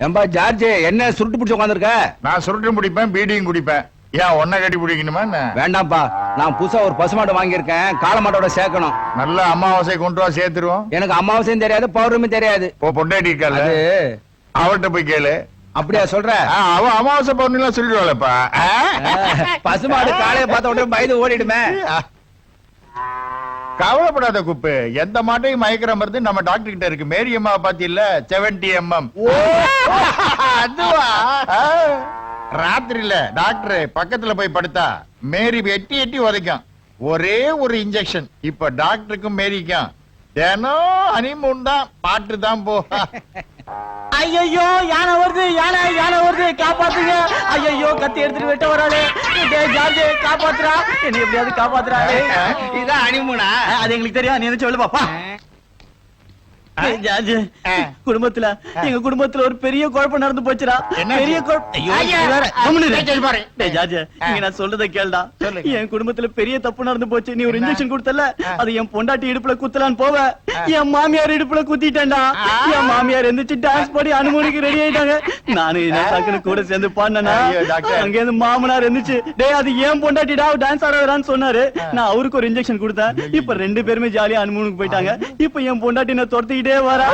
ஏம்பா ஜார்ஜ், என்ன சுருட்டு பிடிச்சு உட்காந்துருக்க? நான் சுருட்டும் குடிப்பேன், பீடியும் குடிப்பேன். ஏன் ஒன்ன கட்டி பிடிக்கணுமா என்ன? வேண்டாம்ப்பா, நான் புதுசா ஒரு பசுமாடு வாங்கியிருக்கேன், காளமாட்டோட சேர்க்கணும். நல்ல அமாவாசை கொண்டு வா, சேர்த்துருவோம். எனக்கு அமாவாசையும் தெரியாது, பௌர்ணமியும் தெரியாது. பொண்டாட்டி இருக்கால, அது அவர்கிட்ட போய் கேளு. அப்படியா சொல்ற? அவ அமாவாசை பௌர்ணமிலாம் சொல்லிடுவாளப்பா. பசுமாடு காலையை பார்த்த உடனே பயந்து ஓடிடுமே. கவலைப்படாத குப்பு, எந்த மாட்டையும் மயக்கிற மருந்து நம்ம டாக்டர் கிட்ட இருக்கு. மேரி அம்மா பாத்தியில்ல, 70 mm. அதுவா? ராத்திரில டாக்டர் பக்கத்துல போய் படுத்தா மேரி எட்டி எட்டி உதைக்கும். ஒரே ஒரு இன்ஜெக்ஷன். இப்ப டாக்டருக்கும் மேரிக்கும் தினம் ஹனிமூன் தான், பாட்டு தான் போ. ஐயோ யானை வருது, யானை வருது, காப்பாத்துங்க. ஐயோ கத்தி எடுத்துட்டு வெட்ட வராளே. ஜார்ஜ் காப்பாத்துறா, என்ன எப்படியாவது காப்பாத்துறா. இதான் அனிமுனா? அது எங்களுக்கு தெரியும், நீ என்ன சொல்லு பாப்பா. ஜார்ஜ், குடும்பத்துல எங்க குடும்பத்துல ஒரு பெரிய குழப்பம் நடந்து போச்சுடா. பெரிய நான் சொல்றத கேளுடா. என் குடும்பத்துல பெரிய தப்பு நடந்து போச்சு. நீ ஒரு இன்ஜெக்ஷன் கொடுத்தல, அது என் பொண்டாட்டி இடுப்புல குத்தலான்னு போவ, என் மாமியார் இடுப்புல குத்திட்டேன்டா. என் மாமியார் எந்திரிச்சு டான்ஸ் பாடி அனுமதிக்கு ரெடி ஆயிட்டாங்க. நானு டக்குனு கூட சேர்ந்து பாடினா, அங்க இருந்து மாமனார் எந்திரிச்சு, டேய் அது ஏன் பொண்டாட்டிடா, டான்ஸ் ஆடுறான்னு சொன்னாரு. நான் அவருக்கு ஒரு இன்ஜெக்ஷன் கொடுத்தேன். இப்ப 2 பேருமே ஜாலியா அனுமதிக்கு போயிட்டாங்க. இப்ப என் பொண்டாட்டி நான் துரத்திக்கிட்டே வரா.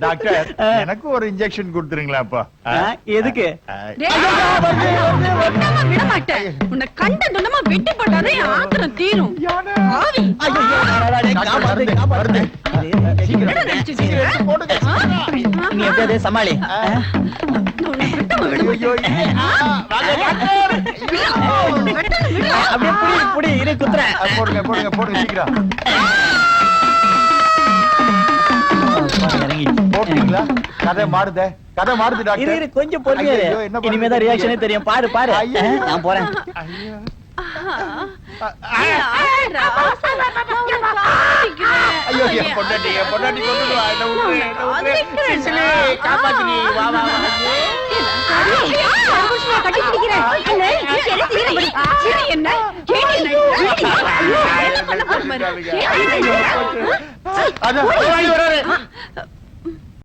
டாக்டர், எனக்கு ஒரு இன்ஜெக்ஷன் கொடுத்துருங்களா? அப்பா எதுக்கு? விட மாட்டேன். உன்னை கண்ட துண்டமா வெட்டி போட்டாதே ஆத்திரம் தீரும். நீ எப்படியாவது சமாளி. அப்படியே புடி இரு குத்துறேன். போடுங்க போடுங்க சீக்கிரம். போட்டீங்களா? கதை மாறுதே டாக்டர். கொஞ்சம் பொறுமையா இனிமேதான் ரியாக்ஷனே தெரியும். பாரு நான் போறேன். ஐயோ பொண்டாட்டி கொண்டுடுவா. என்ன